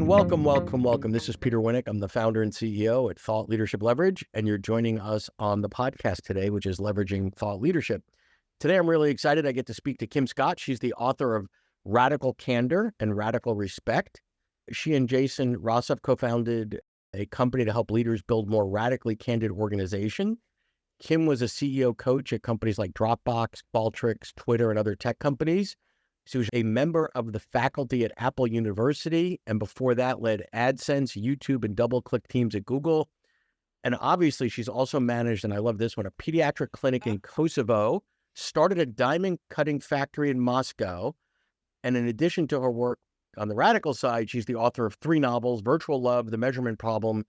welcome, welcome, welcome. This is Peter Winnick. I'm the founder and CEO at Thought Leadership Leverage, and you're joining us on the podcast today, which is Leveraging Thought Leadership. Today, I'm really excited. I get to speak to Kim Scott. She's the author of Radical Candor and Radical Respect. She and Jason Rossov co-founded a company to help leaders build more radically candid organization. Kim was a CEO coach at companies like Dropbox, Qualtrics, Twitter, and other tech companies. She was a member of the faculty at Apple University, and before that led AdSense, YouTube, and DoubleClick teams at Google. And obviously, she's also managed, and I love this one, a pediatric clinic in Kosovo, started a diamond cutting factory in Moscow. And in addition to her work on the radical side, she's the author of 3 novels, Virtual Love, The Measurement Problem,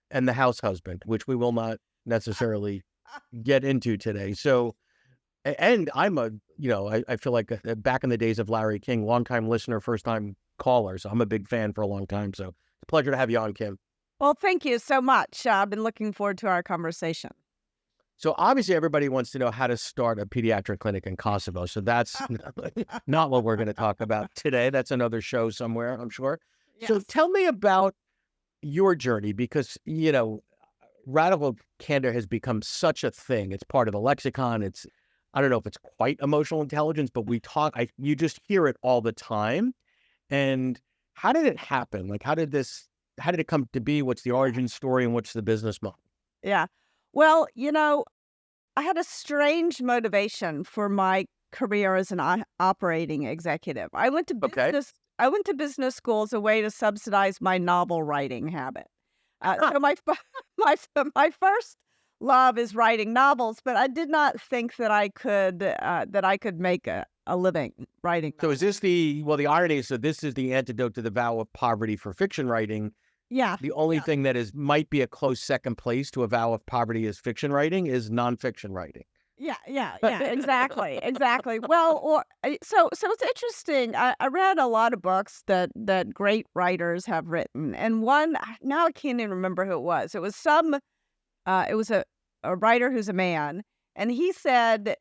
and The House Husband, which we will not necessarily get into today. So, and I'm I feel like back in the days of Larry King, longtime listener, first time caller. So I'm a big fan for a long time. So it's a pleasure to have you on, Kim. Well, thank you so much. I've been looking forward to our conversation. So obviously everybody wants to know how to start a pediatric clinic in Kosovo. So that's not what we're going to talk about today. That's another show somewhere, I'm sure. Yes. So tell me about your journey, because, radical candor has become such a thing. It's part of the lexicon. I don't know if it's quite emotional intelligence, but you just hear it all the time. And how did it happen? Like, how did it come to be? What's the origin story and what's the business model? Yeah. Well, I had a strange motivation for my career as an operating executive. I went to business. I went to business school as a way to subsidize my novel writing habit. So my first love is writing novels, but I did not think that I could make a living writing novels. So is this the irony is, so this is the antidote to the vow of poverty for fiction writing. Yeah. The only thing that might be a close second place to a vow of poverty is fiction writing is nonfiction writing. Yeah, exactly. Well, so it's interesting. I read a lot of books that great writers have written, and one, now I can't even remember who it was. It was a writer who's a man, and he said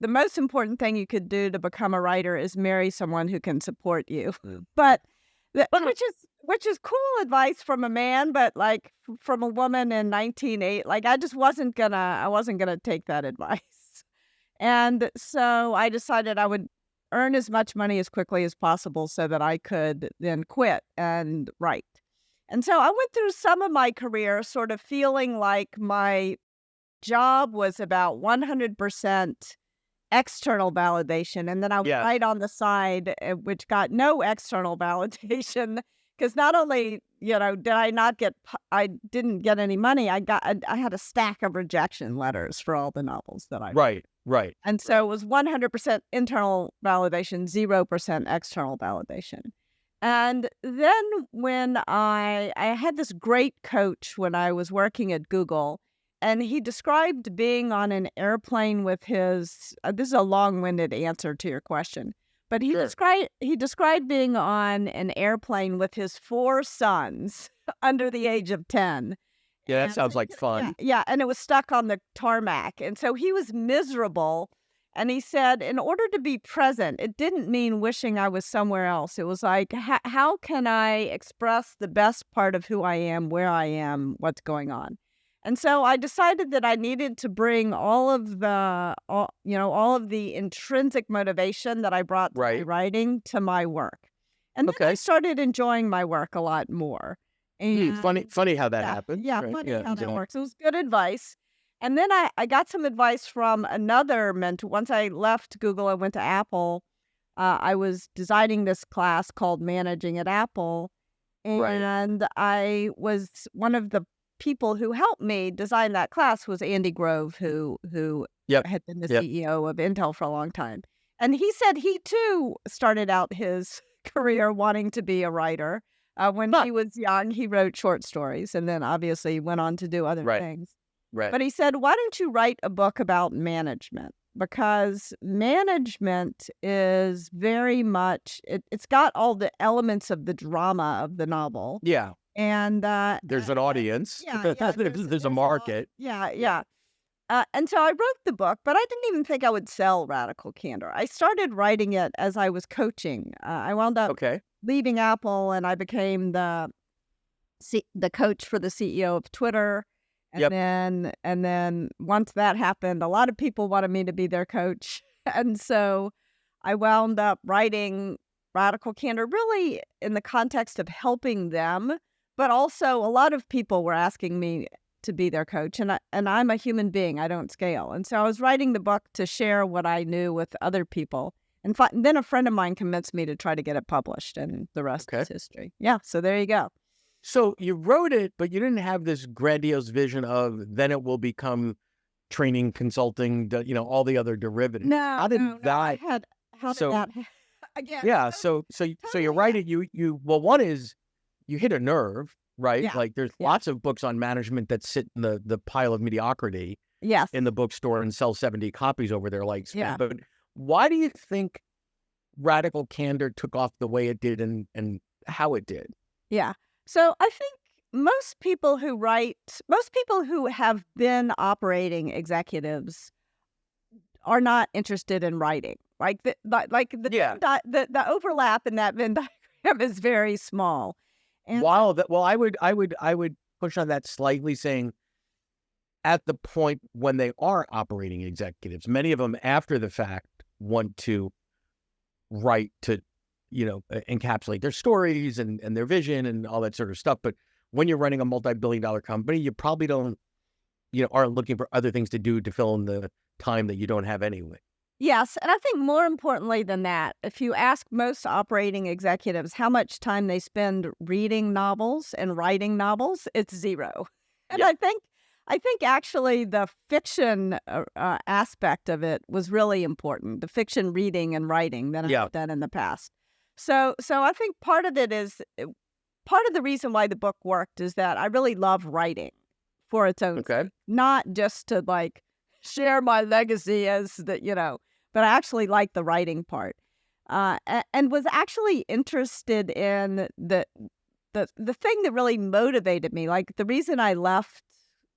the most important thing you could do to become a writer is marry someone who can support you. But which is cool advice from a man, but like from a woman in 1980, like I wasn't gonna take that advice. And so I decided I would earn as much money as quickly as possible so that I could then quit and write. And so I went through some of my career sort of feeling like my job was about 100% external validation, and then I would write on the side, which got no external validation. Because not only, I didn't get any money, I had a stack of rejection letters for all the novels that I wrote. Right. And so it was 100% internal validation, 0% external validation. And then when I had this great coach when I was working at Google, and he described being on an airplane with his, this is a long-winded answer to your question, but he described being on an airplane with his 4 sons under the age of 10. Yeah, that sounds like fun. Yeah, and it was stuck on the tarmac. And so he was miserable. And he said, in order to be present, it didn't mean wishing I was somewhere else. It was like, how can I express the best part of who I am, where I am, what's going on? And so I decided that I needed to bring all of the intrinsic motivation that I brought to my writing to my work. And then I started enjoying my work a lot more. And funny how that happened. Yeah, right? Funny how that works. It was good advice. And then I got some advice from another mentor. Once I left Google, I went to Apple. I was designing this class called Managing at Apple. And I was one of the people who helped me design that class was Andy Grove, who had been the CEO of Intel for a long time. And he said he too started out his career wanting to be a writer. When he was young, he wrote short stories and then obviously went on to do other things. Right. But he said, why don't you write a book about management? Because management is very much, it's got all the elements of the drama of the novel. Yeah. And there's an audience. Yeah, there's a market. Yeah. And so I wrote the book, but I didn't even think I would sell Radical Candor. I started writing it as I was coaching. I wound up Okay. leaving Apple, and I became the coach for the CEO of Twitter. Yep. And then once that happened, a lot of people wanted me to be their coach. And so I wound up writing Radical Candor really in the context of helping them, but also a lot of people were asking me to be their coach, and I'm a human being. I don't scale. And so I was writing the book to share what I knew with other people. And then a friend of mine convinced me to try to get it published, and the rest is history. Yeah, so there you go. So you wrote it, but you didn't have this grandiose vision of then it will become training, consulting, all the other derivatives. No, How did no, that? how So did that again? yeah, so you Totally, write it. You well, one is you hit a nerve, right? yeah, Like there's yeah, lots of books on management that sit in the pile of mediocrity yes, in the bookstore and sell 70 copies over their lifespan. yeah, But why do you think Radical Candor took off the way it did and how it did? yeah. So I think most people who have been operating executives are not interested in writing. Yeah. The overlap in that Venn diagram is very small. And Well, I would push on that slightly, saying at the point when they are operating executives, many of them after the fact want to write to, encapsulate their stories and their vision and all that sort of stuff. But when you're running a multi-billion-dollar company, you probably don't, aren't looking for other things to do to fill in the time that you don't have anyway. yes, and I think more importantly than that, if you ask most operating executives how much time they spend reading novels and writing novels, it's zero. And Yeah. I think actually the fiction aspect of it was really important. The fiction reading and writing that Yeah. I've done in the past. So I think part of it is part of the reason why the book worked is that I really love writing for its own Okay. sake, not just to share my legacy as but I actually like the writing part, and was actually interested in the thing that really motivated me. Like the reason I left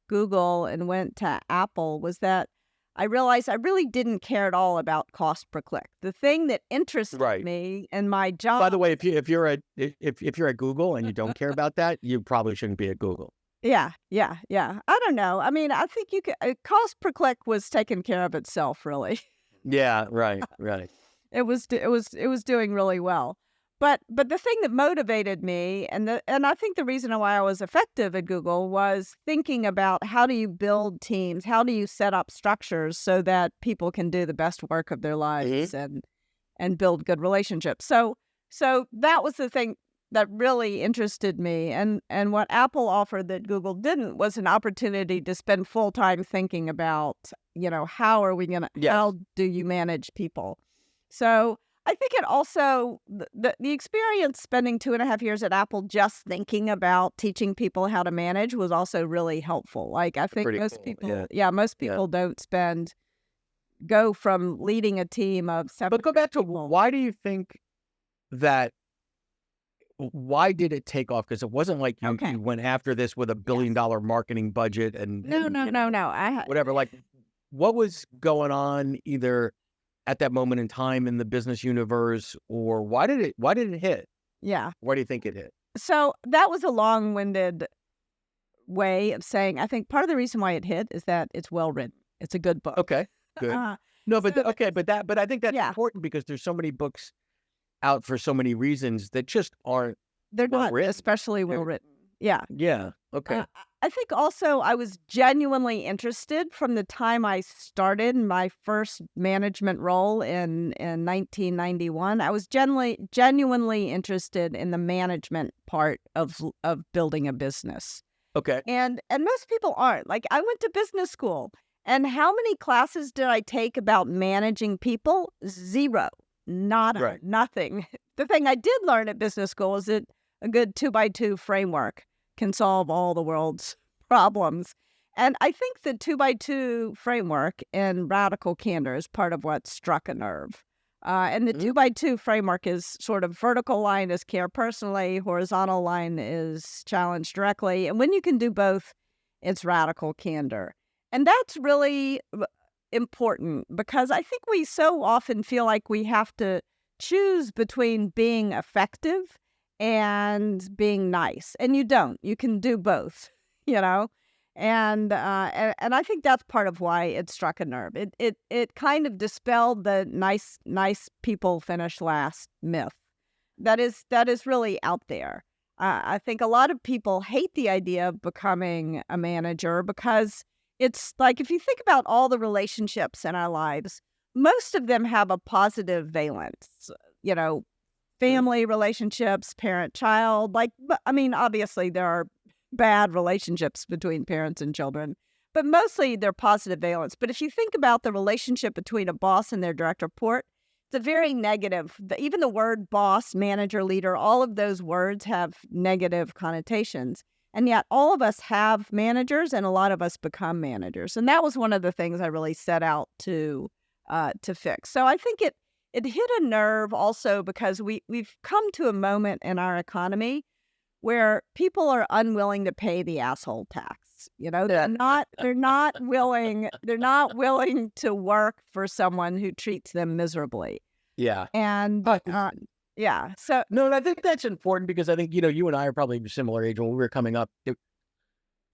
Google and went to Apple was that I realized I really didn't care at all about cost per click. The thing that interested Right. me in my By job. the way, if you're at Google and you don't care about that, you probably shouldn't be at Google. Yeah, yeah, yeah. I don't know. I mean, I think you could, cost per click was taking care of itself, really. Yeah. Right. Right. It was doing really well. But the thing that motivated me, and I think the reason why I was effective at Google was thinking about how do you build teams, how do you set up structures so that people can do the best work of their lives and build good relationships. So that was the thing that really interested me, and what Apple offered that Google didn't was an opportunity to spend full time thinking about, how are we gonna, Yes. how do you manage people? So I think it also the experience spending 2.5 years at Apple just thinking about teaching people how to manage was also really helpful. Like I think Pretty most cool. people, Yeah. most Yeah. people don't go from leading a team of 7 But go back to people. why do you think that? Why did it take off? Because it wasn't like Okay. you went after this with $1 billion marketing budget and No. whatever. Like, what was going on either at that moment in time in the business universe, or why did it hit? Yeah. Why do you think it hit? So that was a long-winded way of saying I think part of the reason why it hit is that it's well written. It's a good book. Okay, good. No, but so the- okay, but I think that's Yeah. important because there's so many books out for so many reasons that just aren't They're well not written. especially well written. Yeah. Yeah. Okay. I think also I was genuinely interested from the time I started my first management role in 1991. I was genuinely interested in the management part of building a business. Okay. And most people aren't. Like I went to business school, and how many classes did I take about managing people? Zero. Nada. Right. Nothing. The thing I did learn at business school is that a good 2x2 framework can solve all the world's problems. And I think the 2x2 framework in Radical Candor is part of what struck a nerve. And the 2x2 framework is sort of vertical line is care personally, horizontal line is challenge directly. And when you can do both, it's Radical Candor. And that's really important because I think we so often feel like we have to choose between being effective and being nice. And you don't. You can do both, you know? And I think that's part of why it struck a nerve. It kind of dispelled the nice people finish last myth that is really out there. I think a lot of people hate the idea of becoming a manager because it's like, if you think about all the relationships in our lives, most of them have a positive valence, you know, family relationships, parent-child. Like, I mean, obviously there are bad relationships between parents and children, but mostly they're positive valence. But if you think about the relationship between a boss and their direct report, it's a very negative. Even the word boss, manager, leader, all of those words have negative connotations. And yet all of us have managers and a lot of us become managers. And that was one of the things I really set out to fix. So I think it hit a nerve also because we've come to a moment in our economy where people are unwilling to pay the asshole tax. You know, they're not willing to work for someone who treats them miserably. Yeah. And yeah. So no, I think that's important because I think, you and I are probably a similar age. When we were coming up, it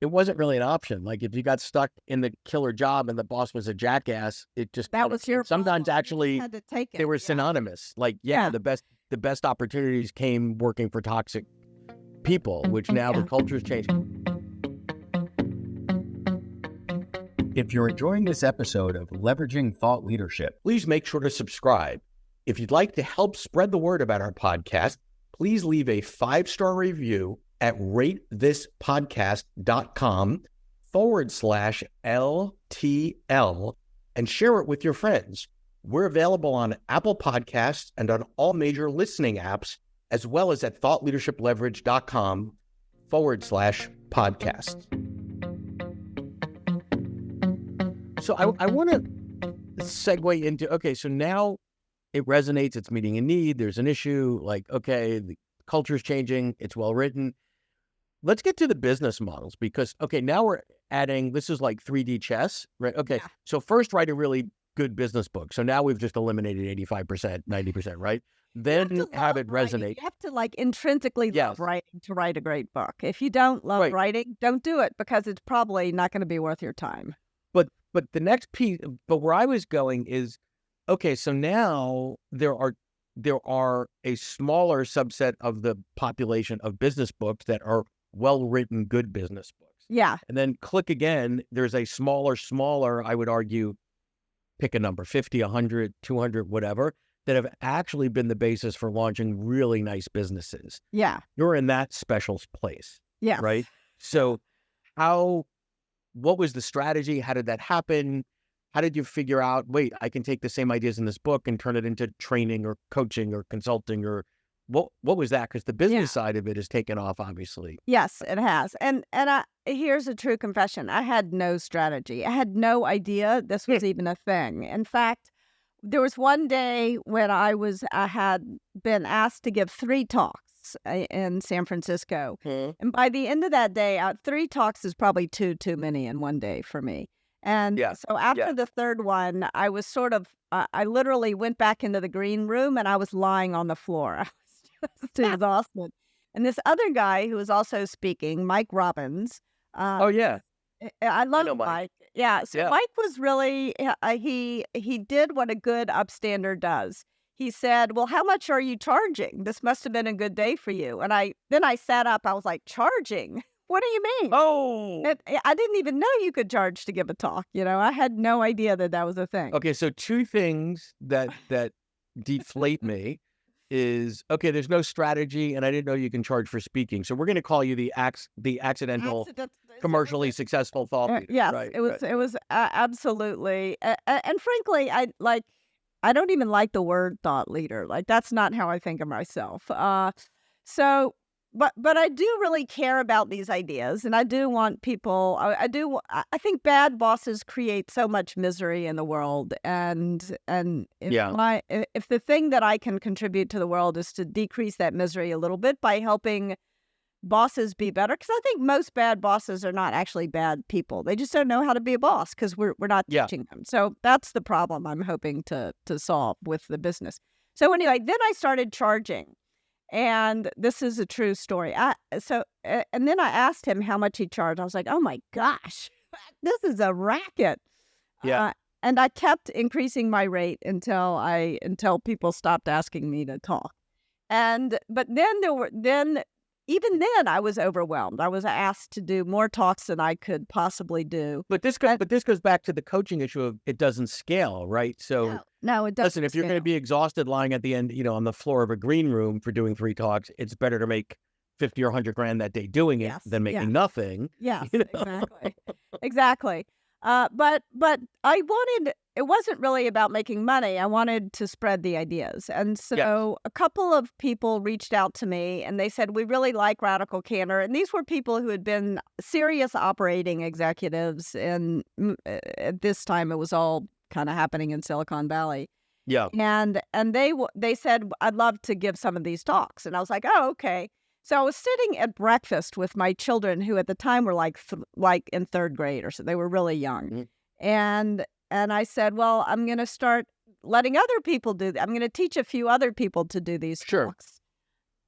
wasn't really an option. Like, if you got stuck in the killer job and the boss was a jackass, it just that was your sometimes fault. actually You had to take it. they were synonymous. Like, the best opportunities came working for toxic people, which now the culture's changing. If you're enjoying this episode of Leveraging Thought Leadership, please make sure to subscribe. If you'd like to help spread the word about our podcast, please leave a 5-star review at ratethis.podcast.com/LTL and share it with your friends. We're available on Apple Podcasts and on all major listening apps, as well as at thoughtleadershipleverage.com/podcast. So I want to segue into, okay, so now it resonates, it's meeting a need, there's an issue, like, okay, the culture's changing, it's well written. Let's get to the business models because, okay, now we're adding, this is like 3D chess, right? Okay, so first write a really good business book. So now we've just eliminated 85%, 90%, right? Then have it resonate. You have to like intrinsically love writing to write a great book. If you don't love writing, don't do it because it's probably not going to be worth your time. But the next piece, but where I was going is, okay, so now there are a smaller subset of the population of business books that are well-written, good business books. Yeah. And then click again, there's a smaller, I would argue, pick a number, 50, 100, 200, whatever, that have actually been the basis for launching really nice businesses. Yeah. You're in that special place. Yeah. Right? So what was the strategy? How did that happen? How did you figure out, wait, I can take the same ideas in this book and turn it into training or coaching or consulting, or what was that? Because the business side of it has taken off, obviously. Yes, it has. And here's a true confession. I had no strategy. I had no idea this was even a thing. In fact, there was one day when I had been asked to give 3 talks in San Francisco. And by the end of that day, 3 talks is probably too many in one day for me. And so after the third one, I was sort of, I literally went back into the green room and I was lying on the floor. I was just exhausted. And this other guy who was also speaking, Mike Robbins. I love Mike. Yeah. So Mike was really, he did what a good upstander does. He said, well, how much are you charging? This must have been a good day for you. And I sat up. I was like, charging? What do you mean? Oh, I didn't even know you could charge to give a talk. I had no idea that was a thing. Okay, so 2 things that deflate me is, okay, there's no strategy, and I didn't know you can charge for speaking. So we're going to call you the accidental, commercially successful thought leader. Yes, right, it was absolutely, and frankly, I don't even like the word thought leader. Like, that's not how I think of myself. So. But I do really care about these ideas, and I do want people. I think bad bosses create so much misery in the world, and if the thing that I can contribute to the world is to decrease that misery a little bit by helping bosses be better, because I think most bad bosses are not actually bad people. They just don't know how to be a boss because we're not Yeah. teaching them. So that's the problem I'm hoping to solve with the business. So anyway, then I started charging. And this is a true story. And then I asked him how much he charged. I was like, oh my gosh, this is a racket. Yeah. And I kept increasing my rate until people stopped asking me to talk. But then even then I was overwhelmed. I was asked to do more talks than I could possibly do. But this goes back to the coaching issue of it doesn't scale, right? So no, it doesn't. listen, if you're going to be exhausted lying at the end, on the floor of a green room for doing 3 talks, it's better to make 50 or 100 grand that day doing it than making nothing. Yes, exactly. But it wasn't really about making money. I wanted to spread the ideas. And so a couple of people reached out to me and they said, we really like Radical Candor. And these were people who had been serious operating executives. And at this time, it was all kind of happening in Silicon Valley. Yeah. And they said, I'd love to give some of these talks. And I was like, oh, okay. So I was sitting at breakfast with my children, who at the time were like in 3rd grade or so. They were really young. Mm-hmm. And I said, well, I'm going to start letting other people do that. I'm going to teach a few other people to do these talks.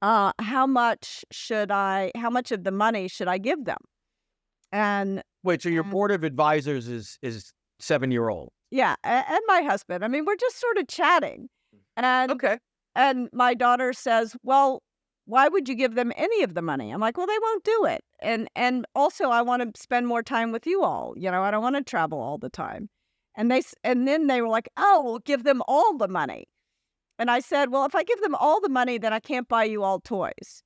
How much of the money should I give them? And wait, so your board of advisors is 7-year-old? Yeah, and my husband. I mean, we're just sort of chatting. And okay. And my daughter says, well, why would you give them any of the money? I'm like, well, they won't do it. And also I want to spend more time with you all. I don't want to travel all the time. And then they were like, oh, we'll give them all the money. And I said, well, if I give them all the money, then I can't buy you all toys.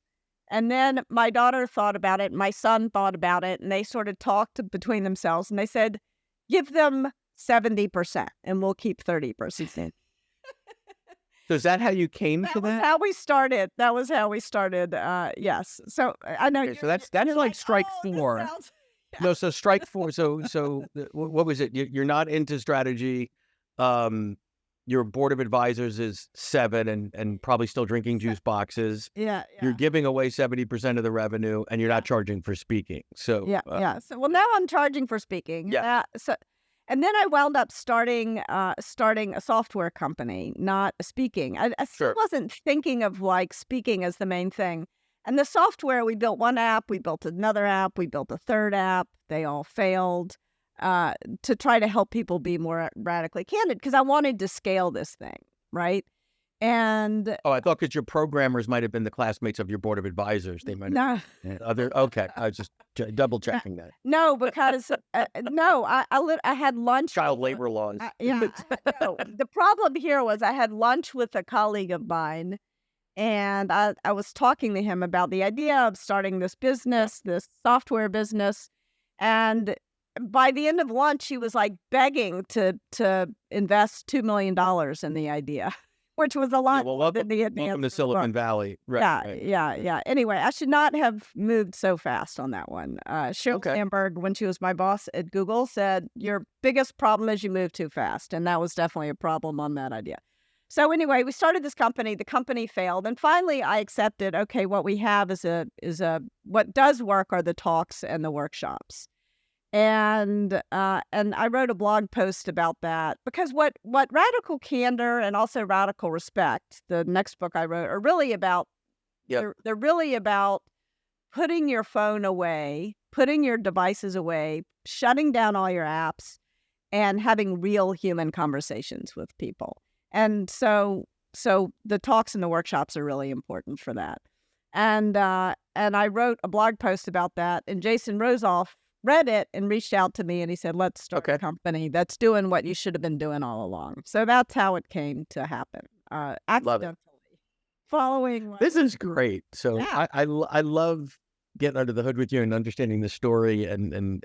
And then my daughter thought about it, and my son thought about it, and they sort of talked between themselves, and they said, give them 70%, and we'll keep 30%. So is that how you came to that? That was how we started. Yes. So I know. Okay, so that's like strike 4. No, so strike 4. So what was it? You're not into strategy. Your board of advisors is 7 and probably still drinking juice boxes. Yeah. You're giving away 70% of the revenue, and you're not charging for speaking. So yeah. So now I'm charging for speaking. Yeah. And then I wound up starting a software company, not speaking. I still wasn't thinking of like speaking as the main thing. And the software, we built one app, we built another app, we built a 3rd app. They all failed to try to help people be more radically candid, because I wanted to scale this thing, right? And I thought because your programmers might have been the classmates of your board of advisors. They might have other. Okay, I was just double checking that. No, because I had lunch. Child labor laws. The problem here was I had lunch with a colleague of mine, and I was talking to him about the idea of starting this business, this software business, and by the end of lunch, he was like begging to invest $2 million in the idea. Which was a lot. Welcome to Silicon Valley. Right. Yeah. Anyway, I should not have moved so fast on that one. Sheryl Sandberg, when she was my boss at Google, said, your biggest problem is you move too fast. And that was definitely a problem on that idea. So anyway, we started this company. The company failed. And finally, I accepted, okay, what we have is what does work are the talks and the workshops. And I wrote a blog post about that, because what Radical Candor and also Radical Respect, the next book I wrote, are really about. They're really about putting your phone away, putting your devices away, shutting down all your apps, and having real human conversations with people. And so the talks and the workshops are really important for that. And I wrote a blog post about that, and Jason Rosoff read it and reached out to me, and he said, let's start a company that's doing what you should have been doing all along. So that's how it came to happen. Accidentally. Following. This is great. So I love getting under the hood with you and understanding the story and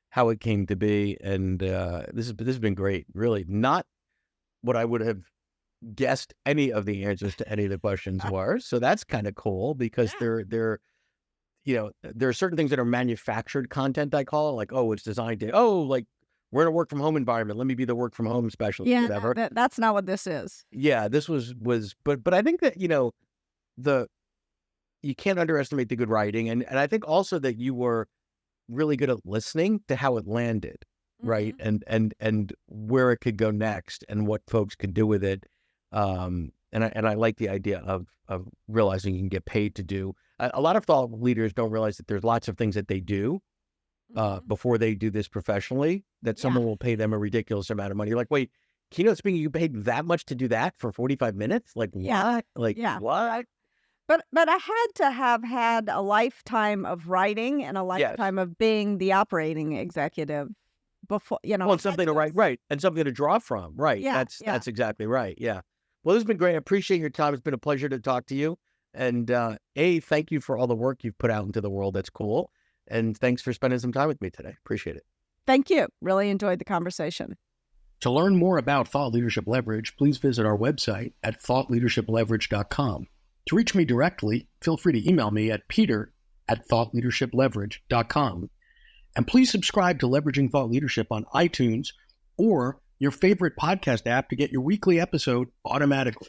how it came to be. And this has been great. Really not what I would have guessed any of the answers to any of the questions were. So that's kind of cool, because they're there are certain things that are manufactured content, I call it, like, it's designed to, like, we're in a work from home environment. Let me be the work from home specialist, whatever. No, that's not what this is. Yeah, this was, but I think that, you can't underestimate the good writing. And I think also that you were really good at listening to how it landed, right? And where it could go next and what folks could do with it. And I like the idea of realizing you can get paid to do. A lot of thought leaders don't realize that there's lots of things that they do before they do this professionally, that someone will pay them a ridiculous amount of money. You're like, wait, keynote speaking, you paid that much to do that for 45 minutes? Like what? Like what? But I had to have had a lifetime of writing and a lifetime of being the operating executive before, Well, and something to write, right. And something to draw from. Right. Yeah, That's exactly right. Yeah. Well, this has been great. I appreciate your time. It's been a pleasure to talk to you. And thank you for all the work you've put out into the world. That's cool. And thanks for spending some time with me today. Appreciate it. Thank you. Really enjoyed the conversation. To learn more about Thought Leadership Leverage, please visit our website at thoughtleadershipleverage.com. To reach me directly, feel free to email me at peter@thoughtleadershipleverage.com. And please subscribe to Leveraging Thought Leadership on iTunes or your favorite podcast app to get your weekly episode automatically.